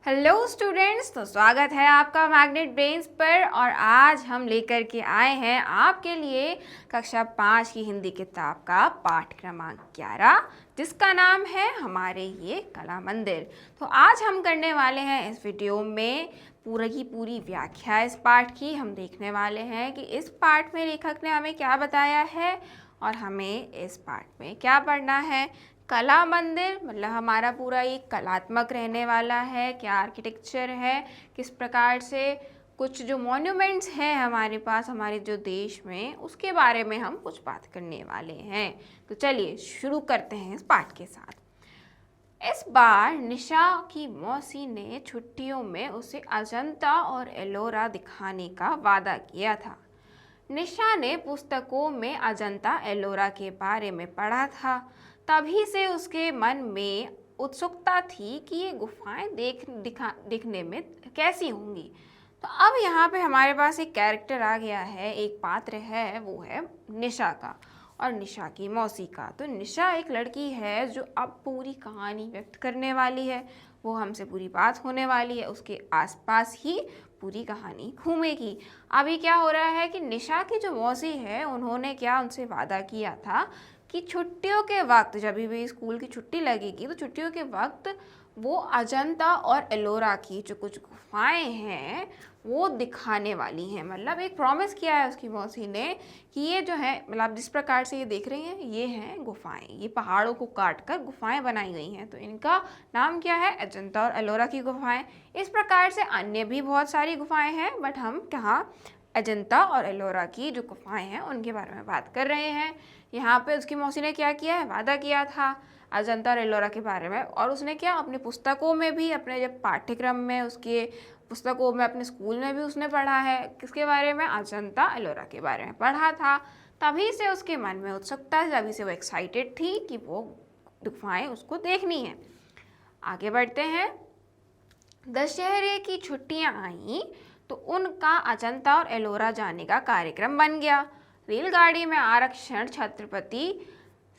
Hello students, तो स्वागत है आपका मैग्नेट ब्रेन्स पर। और आज हम लेकर के आए हैं आपके लिए कक्षा 5 की हिंदी किताब का पाठ क्रमांक 11, जिसका नाम है हमारे ये कला मंदिर। तो आज हम करने वाले हैं इस वीडियो में पूरी की पूरी व्याख्या इस पाठ की। हम देखने वाले हैं कि इस पाठ में लेखक ने हमें क्या बताया है और हमें इस पाठ में क्या पढ़ना है। कला मंदिर मतलब हमारा पूरा एक कलात्मक रहने वाला है, क्या आर्किटेक्चर है, किस प्रकार से कुछ जो मॉन्यूमेंट्स हैं हमारे पास हमारे जो देश में, उसके बारे में हम कुछ बात करने वाले हैं। तो चलिए शुरू करते हैं इस पाठ के साथ। इस बार निशा की मौसी ने छुट्टियों में उसे अजंता और एलोरा दिखाने का वादा किया था। निशा ने पुस्तकों में अजंता एलोरा के बारे में पढ़ा था। तभी से उसके मन में उत्सुकता थी कि ये गुफाएं दिखने में कैसी होंगी। तो अब यहाँ पे हमारे पास एक कैरेक्टर आ गया है, एक पात्र है, वो है निशा का और निशा की मौसी का। तो निशा एक लड़की है जो अब पूरी कहानी व्यक्त करने वाली है, वो हमसे पूरी बात होने वाली है, उसके आसपास ही पूरी कहानी घूमेगी। अभी क्या हो रहा है कि निशा की जो मौसी है उन्होंने क्या उनसे वादा किया था कि छुट्टियों के वक्त, जब भी स्कूल की छुट्टी लगेगी तो छुट्टियों के वक्त वो अजंता और एलोरा की जो कुछ गुफाएं हैं वो दिखाने वाली हैं। मतलब एक प्रॉमिस किया है उसकी मौसी ने कि ये जो है, मतलब जिस प्रकार से ये देख रही हैं, ये हैं गुफाएं, ये पहाड़ों को काट कर गुफाएं बनाई गई हैं। तो इनका नाम क्या है? अजंता और एलोरा की गुफाएं। इस प्रकार से अन्य भी बहुत सारी गुफाएं हैं, बट हम कहाँ अजंता और एलोरा की जो गुफाएं हैं उनके बारे में बात कर रहे हैं। यहाँ पे उसकी मौसी ने क्या किया है? वादा किया था अजंता और एलोरा के बारे में, और उसने क्या अपनी पुस्तकों में भी, अपने जब पाठ्यक्रम में, उसके पुस्तकों में, अपने स्कूल में भी उसने पढ़ा है। किसके बारे में? अजंता एलोरा के बारे में पढ़ा था। तभी से उसके मन में उत्सुकता, तभी से वो एक्साइटेड थी कि वो गुफाएं उसको देखनी है। आगे बढ़ते हैं। दशहरे की छुट्टियां आईं तो उनका अजंता और एलोरा जाने का कार्यक्रम बन गया। रेलगाड़ी में आरक्षण छत्रपति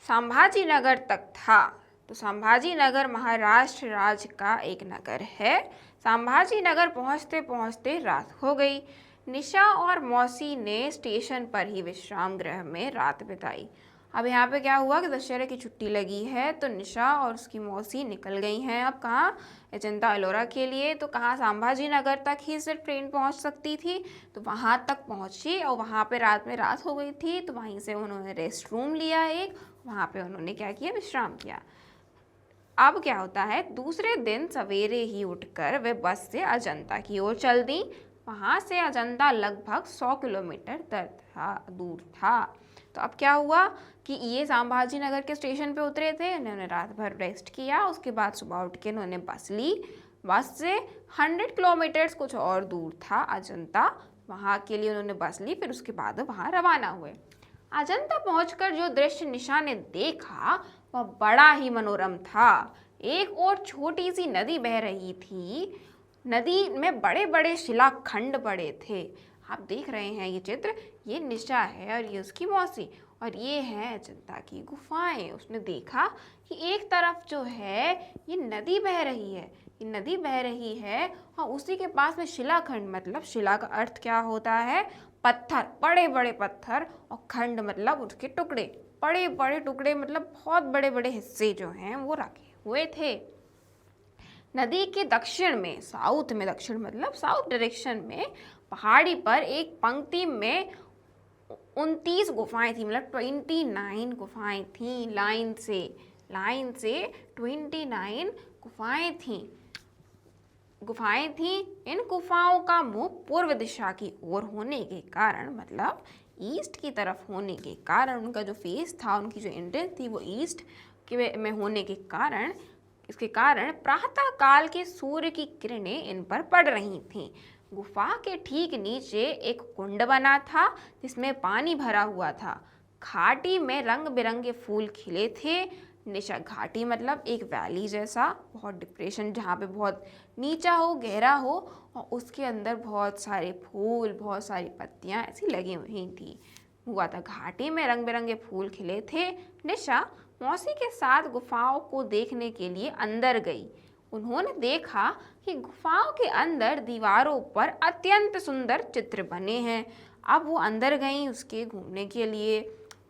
संभाजीनगर तक था। तो संभाजीनगर महाराष्ट्र राज्य का एक नगर है। संभाजीनगर पहुंचते पहुंचते रात हो गई। निशा और मौसी ने स्टेशन पर ही विश्राम गृह में रात बिताई। अब यहाँ पे क्या हुआ कि दशहरे की छुट्टी लगी है तो निशा और उसकी मौसी निकल गई हैं। अब कहाँ? अजंता एलोरा के लिए। तो कहाँ? संभाजी नगर तक ही सिर्फ ट्रेन पहुँच सकती थी, तो वहाँ तक पहुँची और वहाँ पे रात में रात हो गई थी। तो वहीं से उन्होंने रेस्ट रूम लिया एक, वहाँ पे उन्होंने क्या किया? विश्राम किया। अब क्या होता है, दूसरे दिन सवेरे ही उठकर वे बस से अजंता की ओर चल दी। वहाँ से अजंता लगभग 100 किलोमीटर दूर था। तो अब क्या हुआ कि ये संभाजी नगर के स्टेशन पे उतरे थे, इन्होंने रात भर रेस्ट किया, उसके बाद सुबह उठ के इन्होंने बस ली। बस से 100 किलोमीटर्स कुछ और दूर था अजंता, वहाँ के लिए उन्होंने बस ली, फिर उसके बाद वहाँ रवाना हुए। अजंता पहुंचकर जो दृश्य निशा ने देखा वह बड़ा ही मनोरम था। एक और छोटी सी नदी बह रही थी। नदी में बड़े बड़े शिलाखंड पड़े थे। आप देख रहे हैं ये चित्र, ये निशा है और ये उसकी मौसी, और ये है अजंता की गुफाएं। उसने देखा कि एक तरफ जो है ये नदी बह रही है, ये नदी बह रही है, और उसी के पास में शिलाखंड, मतलब शिला का अर्थ क्या होता है? पत्थर, बड़े बड़े पत्थर, और खंड मतलब उसके टुकड़े, बड़े बड़े टुकड़े, मतलब बहुत बड़े बड़े हिस्से जो हैं वो रखे हुए थे। नदी के दक्षिण में, साउथ में, दक्षिण मतलब साउथ डायरेक्शन में, पहाड़ी पर एक पंक्ति में 29 गुफाएं थी, मतलब 29 गुफाएं थी। लाइन से 29 गुफाएं थी। इन गुफाओं का मुंह पूर्व दिशा की ओर होने के कारण, मतलब ईस्ट की तरफ होने के कारण, उनका जो फेस था, उनकी जो एंट्रेंस थी वो ईस्ट में होने के कारण, इसके कारण प्रातः काल के सूर्य की किरणें इन पर पड़ रही थीं। गुफा के ठीक नीचे एक कुंड बना था जिसमें पानी भरा हुआ था। घाटी में रंग बिरंगे फूल खिले थे। निशा, घाटी मतलब एक वैली जैसा, बहुत डिप्रेशन, जहाँ पे बहुत नीचा हो, गहरा हो, और उसके अंदर बहुत सारे फूल, बहुत सारी पत्तियाँ ऐसी लगी हुई थी, हुआ था। घाटी में रंग बिरंगे फूल खिले थे। निशा मौसी के साथ गुफाओं को देखने के लिए अंदर गई। उन्होंने देखा कि गुफाओं के अंदर दीवारों पर अत्यंत सुंदर चित्र बने हैं। अब वो अंदर गईं उसके घूमने के लिए,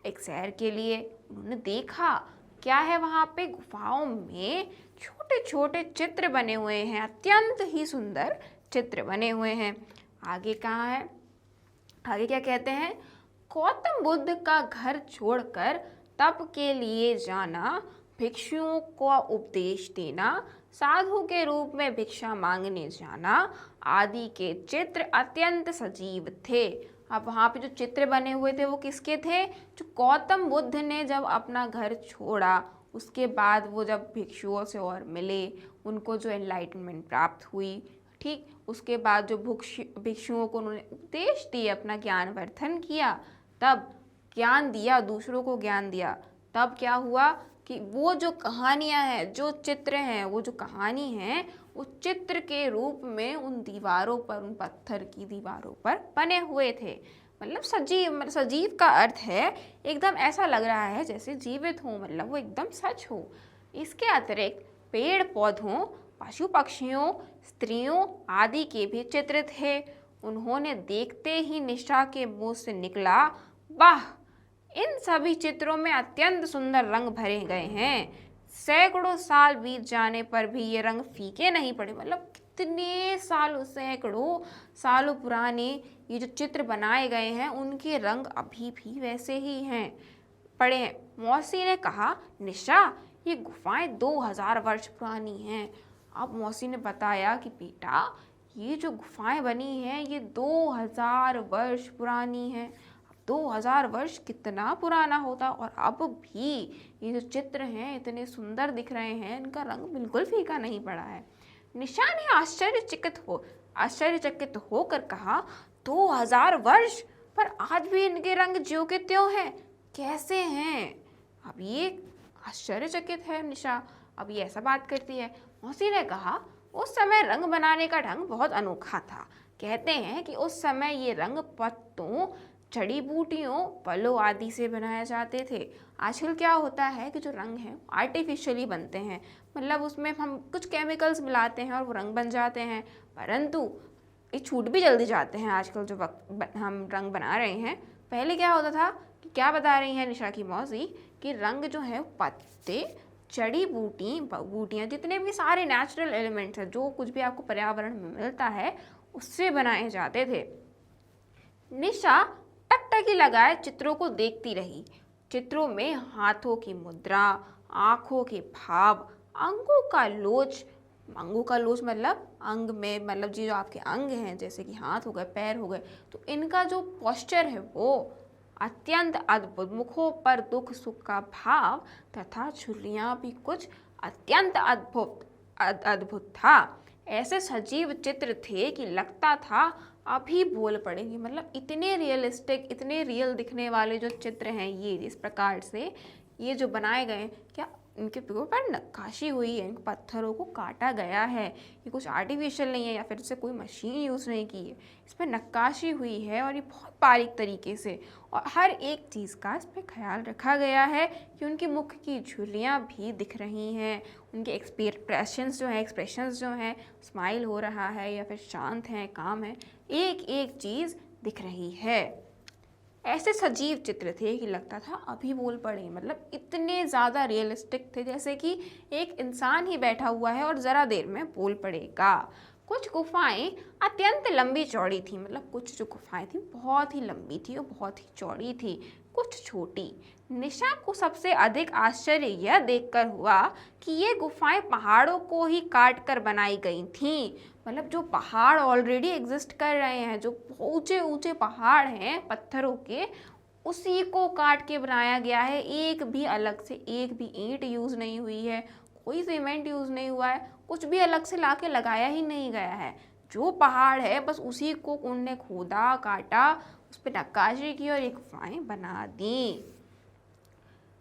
एक सैर के लिए। उन्होंने देखा क्या है वहाँ पे, गुफाओं में छोटे छोटे चित्र बने हुए हैं, अत्यंत ही सुंदर चित्र बने हुए हैं। आगे कहाँ है, आगे क्या कहते हैं, गौतम बुद्ध का घर छोड़कर तप के लिए जाना, भिक्षुओं को उपदेश देना, साधु के रूप में भिक्षा मांगने जाना आदि के चित्र अत्यंत सजीव थे। अब वहाँ पे जो चित्र बने हुए थे वो किसके थे, जो गौतम बुद्ध ने जब अपना घर छोड़ा उसके बाद वो जब भिक्षुओं से और मिले, उनको जो एनलाइटनमेंट प्राप्त हुई, ठीक, उसके बाद जो भिक्षुओं को उन्होंने उपदेश दिए, अपना ज्ञानवर्धन किया, तब ज्ञान दिया, दूसरों को ज्ञान दिया, तब क्या हुआ कि वो जो कहानियाँ हैं, जो चित्र हैं, वो जो कहानी है वो चित्र के रूप में उन दीवारों पर, उन पत्थर की दीवारों पर बने हुए थे। मतलब सजीव, मतलब सजीव का अर्थ है एकदम ऐसा लग रहा है जैसे जीवित हो, मतलब वो एकदम सच हो। इसके अतिरिक्त पेड़ पौधों, पशु पक्षियों, स्त्रियों आदि के भी चित्र थे। उन्होंने देखते ही निशा के मुंह से निकला, वाह, इन सभी चित्रों में अत्यंत सुंदर रंग भरे गए हैं। सैकड़ों साल बीत जाने पर भी ये रंग फीके नहीं पड़े। मतलब कितने सालों, सैकड़ों सालों पुराने ये जो चित्र बनाए गए हैं उनके रंग अभी भी वैसे ही हैं, पड़े हैं। मौसी ने कहा, निशा, ये गुफाएं 2000 वर्ष पुरानी हैं। अब मौसी ने बताया कि बेटा, ये जो गुफाएं बनी हैं ये 2000 वर्ष पुरानी हैं। 2000 वर्ष कितना पुराना होता, और अब भी ये जो चित्र हैं इतने सुंदर दिख रहे हैं, इनका रंग बिल्कुल फीका नहीं पड़ा है। निशा ने आश्चर्यचकित होकर कहा, 2000 वर्ष, पर आज भी इनके रंग ज्यों के त्यों हैं, कैसे हैं? अब ये आश्चर्यचकित है निशा। अब ये ऐसा बात करती है। मौसी ने कहा, उस समय रंग बनाने का ढंग बहुत अनोखा था। कहते हैं कि उस समय ये रंग पत्तों, जड़ी बूटियों, फलों आदि से बनाए जाते थे। आजकल क्या होता है कि जो रंग हैं आर्टिफिशियली बनते हैं, मतलब उसमें हम कुछ केमिकल्स मिलाते हैं और वो रंग बन जाते हैं, परंतु ये छूट भी जल्दी जाते हैं आजकल जो वक्त हम रंग बना रहे हैं। पहले क्या होता था कि, क्या बता रही हैं निशा की मौसी, कि रंग जो है पत्ते, जड़ी बूटियाँ, जितने भी सारे नेचुरल एलिमेंट्स हैं, जो कुछ भी आपको पर्यावरण में मिलता है, उससे बनाए जाते थे। निशा टकटकी लगाए चित्रों को देखती रही। चित्रों में हाथों की मुद्रा, आंखों के भाव, अंगों का लोच मतलब अंग में, मतलब जी जो आपके अंग हैं जैसे कि हाथ हो गए, पैर हो गए, तो इनका जो पोस्चर है वो अत्यंत अद्भुत, मुखों पर दुख सुख का भाव तथा झुर्रियाँ भी कुछ अत्यंत अद्भुत था। ऐसे सजीव चित्र थे कि लगता था अभी बोल पड़ेंगे। मतलब इतने रियलिस्टिक, इतने रियल दिखने वाले जो चित्र हैं, ये इस प्रकार से ये जो बनाए गए, क्या इनके ऊपर नक्काशी हुई है, इन पत्थरों को काटा गया है, ये कुछ आर्टिफिशियल नहीं है या फिर इससे कोई मशीन यूज़ नहीं की है, इस पर नक्काशी हुई है और ये बहुत बारीक तरीके से, और हर एक चीज़ का इस पर ख्याल रखा गया है कि उनकी मुख की झुर्रियाँ भी दिख रही हैं, उनके एक्सप्रेशंस जो हैं, स्माइल हो रहा है या फिर शांत हैं, काम है, एक एक चीज़ दिख रही है। ऐसे सजीव चित्र थे कि लगता था अभी बोल पड़े। मतलब इतने ज़्यादा रियलिस्टिक थे जैसे कि एक इंसान ही बैठा हुआ है और ज़रा देर में बोल पड़ेगा। कुछ गुफाएं अत्यंत लंबी चौड़ी थी, मतलब कुछ जो गुफाएं थी बहुत ही लंबी थी और बहुत ही चौड़ी थी, कुछ छोटी। निशा को सबसे अधिक आश्चर्य यह देखकर हुआ कि ये गुफाएं पहाड़ों को ही काट कर बनाई गई थीं। मतलब जो पहाड़ ऑलरेडी एग्जिस्ट कर रहे हैं, जो ऊंचे ऊंचे पहाड़ हैं पत्थरों के, उसी को काट के बनाया गया है। एक भी अलग से एक भी ईंट यूज़ नहीं हुई है, कोई सीमेंट यूज़ नहीं हुआ है, कुछ भी अलग से लाके लगाया ही नहीं गया है। जो पहाड़ है बस उसी को उनने खोदा, काटा, उस पर नक्काशी की और ये गुफाएं बना दी,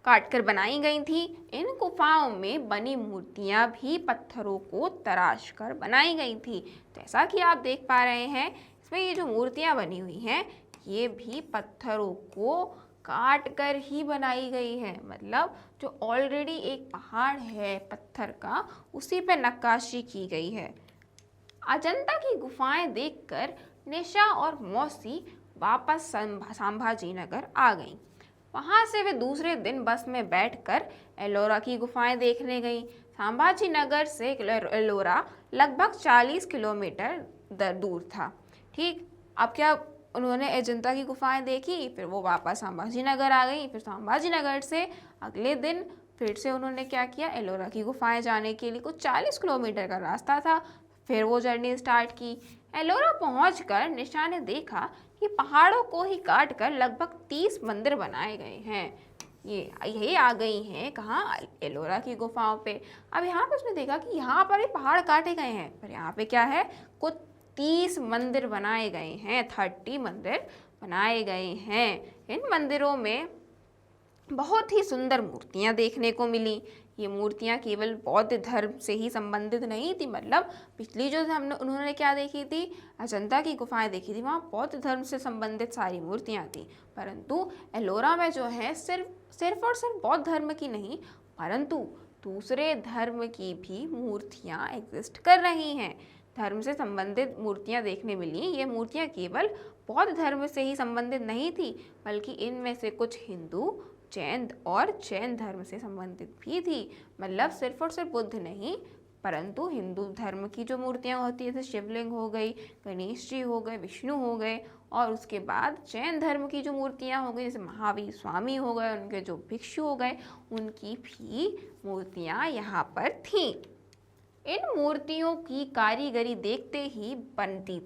काट कर बनाई गई थी। इन गुफाओं में बनी मूर्तियां भी पत्थरों को तराश कर बनाई गई थी। जैसा कि आप देख पा रहे हैं, इसमें ये जो मूर्तियां बनी हुई हैं ये भी पत्थरों को काट कर ही बनाई गई है। मतलब जो ऑलरेडी एक पहाड़ है पत्थर का, उसी पे नक्काशी की गई है। अजंता की गुफाएं देखकर निशा और मौसी वापस संभाजी नगर आ गईं। वहां से वे दूसरे दिन बस में बैठकर एलोरा की गुफाएं देखने गईं। संभाजी नगर से एलोरा लगभग 40 किलोमीटर दूर था। ठीक, अब क्या उन्होंने अजंता की गुफाएं देखी, फिर वो वापस संभाजी नगर आ गई। फिर संभाजी नगर से अगले दिन फिर से उन्होंने क्या किया, एलोरा की गुफाएं जाने के लिए कुछ 40 किलोमीटर का रास्ता था, फिर वो जर्नी स्टार्ट की। एलोरा पहुंचकर निशा ने देखा कि पहाड़ों को ही काट कर लगभग 30 मंदिर बनाए गए हैं। ये आ गई हैं कहाँ, एलोरा की गुफाओं पे। अब यहाँ पर उसने देखा कि यहाँ पर ही पहाड़ काटे गए हैं, पर यहाँ पे क्या है, कुछ 30 मंदिर बनाए गए हैं, 30 मंदिर बनाए गए हैं। इन मंदिरों में बहुत ही सुंदर मूर्तियाँ देखने को मिली। ये मूर्तियाँ केवल बौद्ध धर्म से ही संबंधित नहीं थी। मतलब पिछली जो उन्होंने क्या देखी थी, अजंता की गुफाएं देखी थी, वहाँ बौद्ध धर्म से संबंधित सारी मूर्तियाँ थी। परंतु एलोरा में जो है सिर्फ और सिर्फ बौद्ध धर्म की नहीं, परंतु दूसरे धर्म की भी मूर्तियाँ एग्जिस्ट कर रही हैं। धर्म से संबंधित मूर्तियाँ देखने मिली। ये मूर्तियाँ केवल बौद्ध धर्म से ही संबंधित नहीं थी, बल्कि इनमें से कुछ हिंदू, जैन धर्म से संबंधित भी थी। मतलब सिर्फ और सिर्फ बुद्ध नहीं, परंतु हिंदू धर्म की जो मूर्तियाँ होती है, जैसे शिवलिंग हो गई, गणेश जी हो गए, विष्णु हो गए, और उसके बाद जैन धर्म की जो मूर्तियाँ हो गई, जैसे महावीर स्वामी हो गए, उनके जो भिक्षु हो गए, उनकी भी मूर्तियाँ यहाँ पर थीं। इन मूर्तियों की कारीगरी देखते ही बनती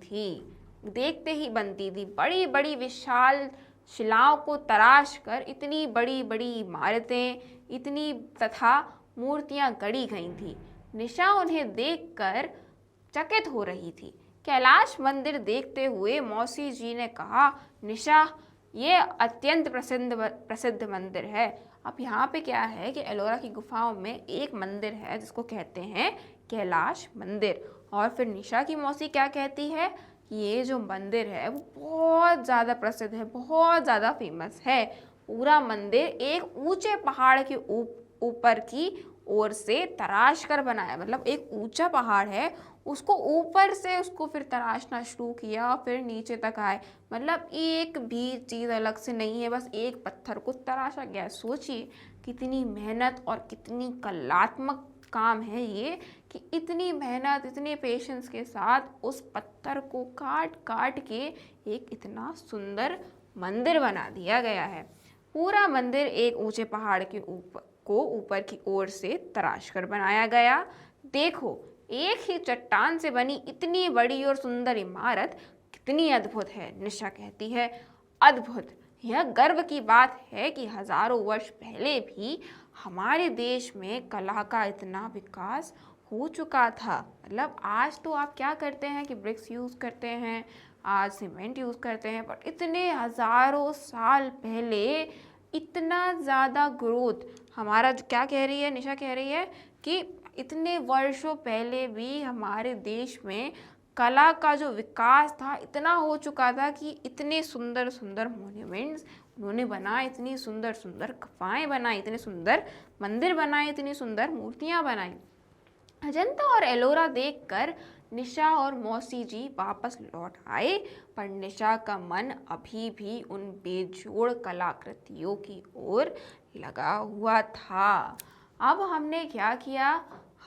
थी। बड़ी बड़ी विशाल शिलाओं को तराश कर इतनी बड़ी बड़ी इमारतें, इतनी तथा मूर्तियां गढ़ी गई थी। निशा उन्हें देखकर चकित हो रही थी। कैलाश मंदिर देखते हुए मौसी जी ने कहा, निशा, ये अत्यंत प्रसिद्ध मंदिर है। अब यहाँ पे क्या है कि एलोरा की गुफाओं में एक मंदिर है जिसको कहते हैं कैलाश मंदिर। और फिर निशा की मौसी क्या कहती है, ये जो मंदिर है वो बहुत ज़्यादा प्रसिद्ध है, बहुत ज़्यादा फेमस है। पूरा मंदिर एक ऊंचे पहाड़ के ऊपर की ओर से तराश कर बनाया। मतलब एक ऊंचा पहाड़ है, उसको ऊपर से उसको फिर तराशना शुरू किया, फिर नीचे तक आए। मतलब एक भी चीज़ अलग से नहीं है, बस एक पत्थर को तराशा गया। सोचिए कितनी मेहनत और कितनी कलात्मक काम है ये, कि इतनी मेहनत, इतने पेशेंस के साथ उस पत्थर को काट काट के एक इतना सुंदर मंदिर बना दिया गया है। पूरा मंदिर एक ऊंचे पहाड़ के ऊपर की ओर से तराश कर बनाया गया। देखो, एक ही चट्टान से बनी इतनी बड़ी और सुंदर इमारत कितनी अद्भुत है। निशा कहती है, अद्भुत। यह गर्व की बात है कि हजारों वर्ष पहले भी हमारे देश में कला का इतना विकास हो चुका था। मतलब आज तो आप क्या करते हैं कि ब्रिक्स यूज़ करते हैं, आज सीमेंट यूज़ करते हैं, पर इतने हज़ारों साल पहले इतना ज़्यादा ग्रोथ हमारा, क्या कह रही है निशा, कह रही है कि इतने वर्षों पहले भी हमारे देश में कला का जो विकास था इतना हो चुका था कि इतने सुंदर सुंदर मॉन्यूमेंट्स उन्होंने बनाए, इतनी सुंदर सुंदर गुफाएं बनाई, इतने सुंदर मंदिर बनाए, इतनी सुंदर मूर्तियां बनाई। अजंता और एलोरा देखकर निशा और मौसी जी वापस लौट आए, पर निशा का मन अभी भी उन बेजोड़ कलाकृतियों की ओर लगा हुआ था। अब हमने क्या किया,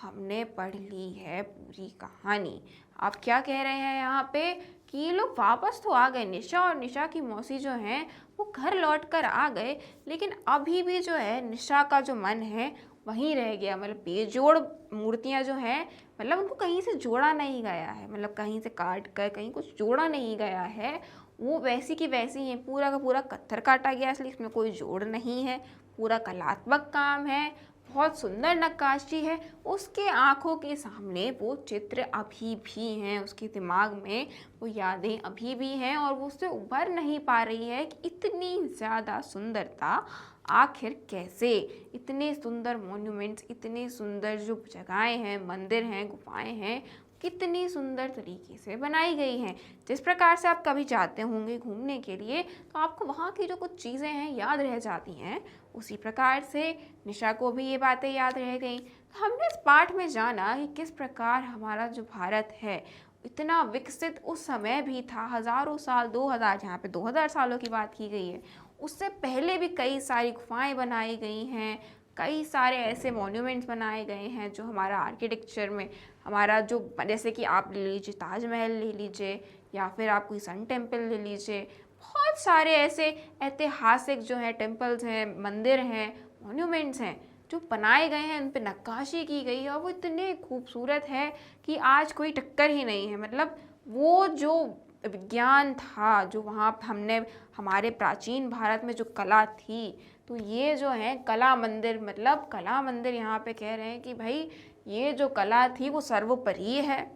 हमने पढ़ ली है पूरी कहानी। आप क्या कह रहे हैं यहाँ पे कि ये लोग वापस तो आ गए, निशा और निशा की मौसी जो हैं वो घर लौट कर आ गए, लेकिन अभी भी जो है निशा का जो मन है वहीं रह गया। मतलब बेजोड़ मूर्तियाँ जो हैं, मतलब उनको कहीं से जोड़ा नहीं गया है, मतलब कहीं से काट कर कहीं कुछ जोड़ा नहीं गया है, वो वैसी की वैसी हैं। पूरा का पूरा पत्थर काटा गया, इसलिए इसमें कोई जोड़ नहीं है। पूरा कलात्मक काम है, बहुत सुंदर नक्काशी है। उसके आँखों के सामने वो चित्र अभी भी हैं, उसके दिमाग में वो यादें अभी भी हैं, और वो उससे उभर नहीं पा रही है कि इतनी ज़्यादा सुंदरता आखिर कैसे, इतने सुंदर मॉन्यूमेंट्स, इतने सुंदर जो जगहें हैं, मंदिर हैं, गुफाएं हैं, कितनी सुंदर तरीके से बनाई गई हैं। जिस प्रकार से आप कभी जाते होंगे घूमने के लिए तो आपको वहाँ की जो कुछ चीज़ें हैं याद रह जाती हैं, उसी प्रकार से निशा को भी ये बातें याद रह गई। तो हमने इस पाठ में जाना कि किस प्रकार हमारा जो भारत है इतना विकसित उस समय भी था, हज़ारों साल, 2000, यहाँ पे 2000 सालों की बात की गई है, उससे पहले भी कई सारी गुफाएं बनाई गई हैं, कई सारे ऐसे मॉन्यूमेंट्स बनाए गए हैं जो हमारा आर्किटेक्चर में हमारा जो, जैसे कि आप ले लीजिए ताजमहल ले लीजिए या फिर आप कोई सन टेम्पल ले लीजिए, बहुत सारे ऐसे ऐतिहासिक जो है टेम्पल्स हैं, मंदिर हैं, मॉन्यूमेंट्स हैं जो बनाए गए हैं, उन पर नक्काशी की गई है और वो इतने खूबसूरत है कि आज कोई टक्कर ही नहीं है। मतलब वो जो विज्ञान था, जो वहाँ हमने हमारे प्राचीन भारत में जो कला थी, तो ये जो है कला मंदिर, मतलब कला मंदिर यहाँ पे कह रहे हैं कि भाई ये जो कला थी वो सर्वोपरि है,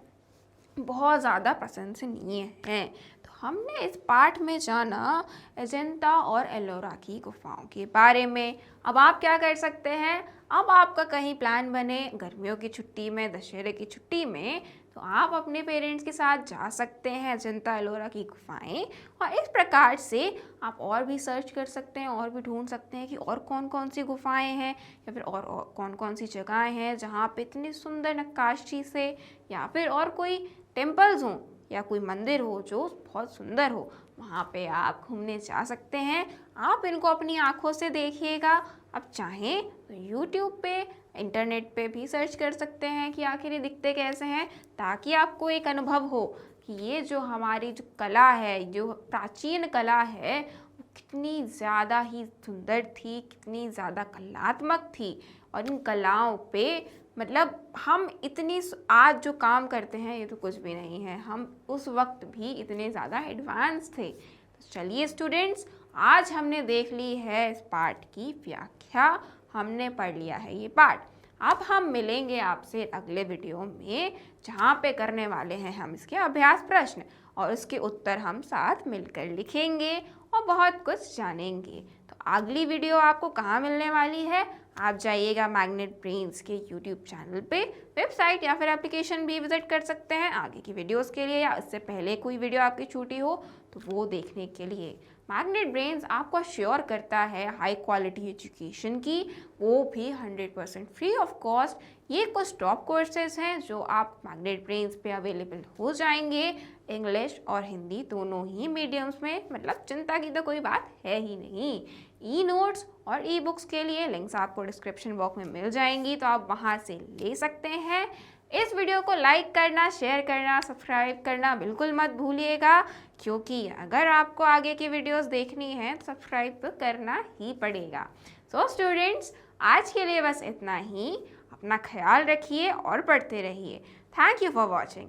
बहुत ज़्यादा प्रशंसनीय है। तो हमने इस पाठ में जाना अजंता और एलोरा की गुफाओं के बारे में। अब आप क्या कर सकते हैं, अब आपका कहीं प्लान बने गर्मियों की छुट्टी में, दशहरे की छुट्टी में, तो आप अपने पेरेंट्स के साथ जा सकते हैं अजंता एलोरा की गुफाएं, और इस प्रकार से आप और भी सर्च कर सकते हैं और भी ढूंढ सकते हैं कि और कौन कौन सी गुफाएं हैं या फिर और कौन कौन सी जगहें हैं जहाँ पे इतनी सुंदर नक्काशी से, या फिर और कोई टेम्पल्स हों या कोई मंदिर हो जो बहुत सुंदर हो, वहाँ पे आप घूमने जा सकते हैं। आप इनको अपनी आँखों से देखिएगा। अब चाहें तो यूट्यूब पे, इंटरनेट पे भी सर्च कर सकते हैं कि आखिर ये दिखते कैसे हैं, ताकि आपको एक अनुभव हो कि ये जो हमारी जो कला है, जो प्राचीन कला है, वो कितनी ज़्यादा ही सुंदर थी, कितनी ज़्यादा कलात्मक थी। और इन कलाओं पे मतलब हम इतनी आज जो काम करते हैं ये तो कुछ भी नहीं है, हम उस वक्त भी इतने ज़्यादा एडवांस थे। तो चलिए स्टूडेंट्स, आज हमने देख ली है इस पाठ की व्याख्या, हमने पढ़ लिया है ये पाठ। अब हम मिलेंगे आपसे अगले वीडियो में, जहाँ पे करने वाले हैं हम इसके अभ्यास प्रश्न और उसके उत्तर हम साथ मिलकर लिखेंगे और बहुत कुछ जानेंगे। तो अगली वीडियो आपको कहाँ मिलने वाली है, आप जाइएगा मैग्नेट ब्रेन्स के यूट्यूब चैनल पे, वेबसाइट या फिर एप्लीकेशन भी विजिट कर सकते हैं आगे की वीडियोस के लिए, या इससे पहले कोई वीडियो आपकी छूटी हो तो वो देखने के लिए। मैग्नेट ब्रेन्स आपको अश्योर करता है हाई क्वालिटी एजुकेशन की, वो भी 100% फ्री ऑफ कॉस्ट। ये कुछ टॉप कोर्सेज हैं जो आप मैग्नेट ब्रेन्स पे अवेलेबल हो जाएंगे, इंग्लिश और हिंदी दोनों ही मीडियम्स में, मतलब चिंता की तो कोई बात है ही नहीं। ई नोट्स और ई बुक्स के लिए लिंक्स आपको डिस्क्रिप्शन बॉक्स में मिल जाएंगी, तो आप वहाँ से ले सकते हैं। इस वीडियो को लाइक करना, शेयर करना, सब्सक्राइब करना बिल्कुल मत भूलिएगा, क्योंकि अगर आपको आगे की वीडियोस देखनी है तो सब्सक्राइब तो करना ही पड़ेगा। सो स्टूडेंट्स, आज के लिए बस इतना ही। अपना ख्याल रखिए और पढ़ते रहिए। Thank you for watching.